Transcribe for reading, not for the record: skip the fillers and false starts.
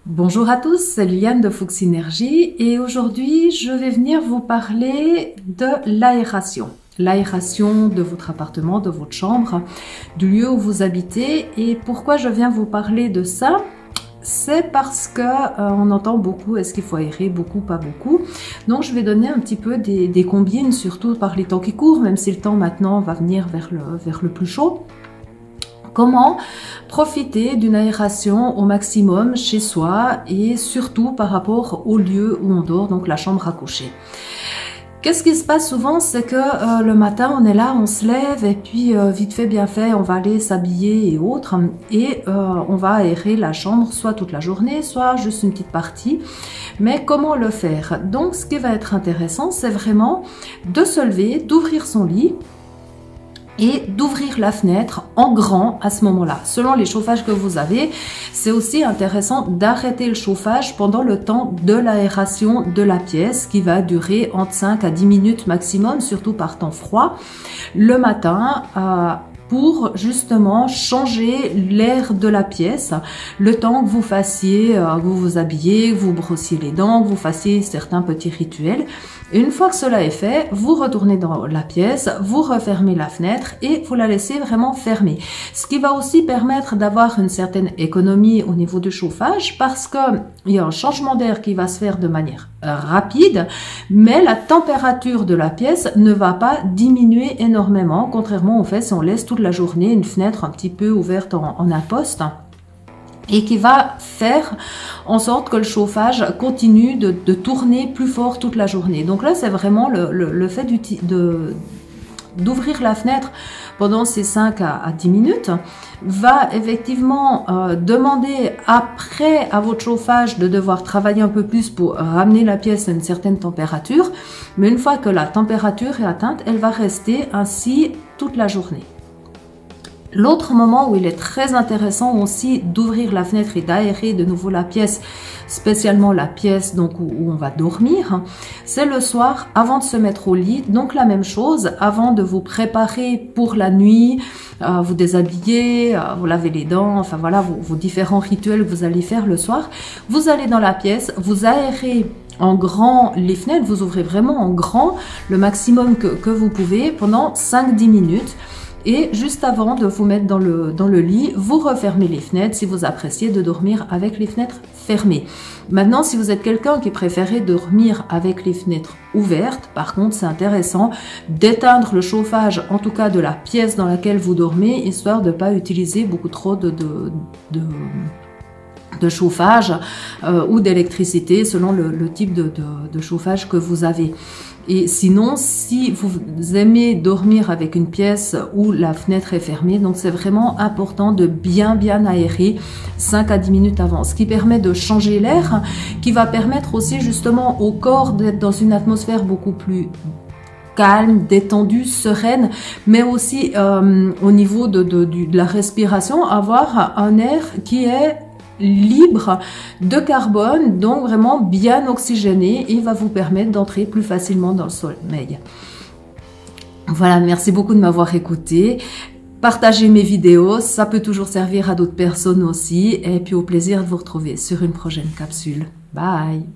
Bonjour à tous, c'est Liliane de Fuchs Énergie et aujourd'hui je vais venir vous parler de l'aération. L'aération de votre appartement, de votre chambre, du lieu où vous habitez. Et pourquoi je viens vous parler de ça? C'est parce que on entend beaucoup, est-ce qu'il faut aérer beaucoup, pas beaucoup. Donc je vais donner un petit peu des combines, surtout par les temps qui courent, même si le temps maintenant va venir vers le plus chaud. Comment profiter d'une aération au maximum chez soi et surtout par rapport au lieu où on dort, donc la chambre à coucher. Qu'est-ce qui se passe souvent, c'est que le matin on est là, on se lève et puis vite fait bien fait on va aller s'habiller et autres et on va aérer la chambre soit toute la journée, soit juste une petite partie. Mais comment le faire? Donc ce qui va être intéressant, c'est vraiment de se lever, d'ouvrir son lit et d'ouvrir la fenêtre en grand à ce moment-là. Selon les chauffages que vous avez, c'est aussi intéressant d'arrêter le chauffage pendant le temps de l'aération de la pièce qui va durer entre 5 à 10 minutes maximum, surtout par temps froid, le matin pour justement changer l'air de la pièce, le temps que vous fassiez, que vous vous habillez, que vous brossiez les dents, que vous fassiez certains petits rituels. Et une fois que cela est fait, vous retournez dans la pièce, vous refermez la fenêtre et vous la laissez vraiment fermée. Ce qui va aussi permettre d'avoir une certaine économie au niveau du chauffage parce que il y a un changement d'air qui va se faire de manière rapide, mais la température de la pièce ne va pas diminuer énormément, contrairement au fait si on laisse toute la journée une fenêtre un petit peu ouverte en imposte et qui va faire en sorte que le chauffage continue de tourner plus fort toute la journée. Donc là, c'est vraiment le fait d'ouvrir la fenêtre pendant ces 5 à 10 minutes va effectivement demander après à votre chauffage de devoir travailler un peu plus pour ramener la pièce à une certaine température. Mais une fois que la température est atteinte, elle va rester ainsi toute la journée. L'autre moment où il est très intéressant aussi d'ouvrir la fenêtre et d'aérer de nouveau la pièce, spécialement la pièce donc où on va dormir, c'est le soir avant de se mettre au lit. Donc la même chose, avant de vous préparer pour la nuit, vous déshabiller, vous lavez les dents, enfin voilà vos différents rituels que vous allez faire le soir. Vous allez dans la pièce, vous aérez en grand les fenêtres, vous ouvrez vraiment en grand le maximum que vous pouvez pendant 5-10 minutes. Et juste avant de vous mettre dans le lit, vous refermez les fenêtres si vous appréciez de dormir avec les fenêtres fermées. Maintenant, si vous êtes quelqu'un qui préférait dormir avec les fenêtres ouvertes, par contre, c'est intéressant d'éteindre le chauffage, en tout cas de la pièce dans laquelle vous dormez, histoire de ne pas utiliser beaucoup trop de chauffage ou d'électricité selon le type de chauffage que vous avez. Et sinon, si vous aimez dormir avec une pièce où la fenêtre est fermée, donc c'est vraiment important de bien aérer 5 à 10 minutes avant, ce qui permet de changer l'air, qui va permettre aussi justement au corps d'être dans une atmosphère beaucoup plus calme, détendue, sereine, mais aussi au niveau de la respiration, avoir un air qui est libre de carbone, donc vraiment bien oxygéné et va vous permettre d'entrer plus facilement dans le sommeil. Voilà, merci beaucoup de m'avoir écouté. Partagez mes vidéos, ça peut toujours servir à d'autres personnes aussi. Et puis au plaisir de vous retrouver sur une prochaine capsule. Bye!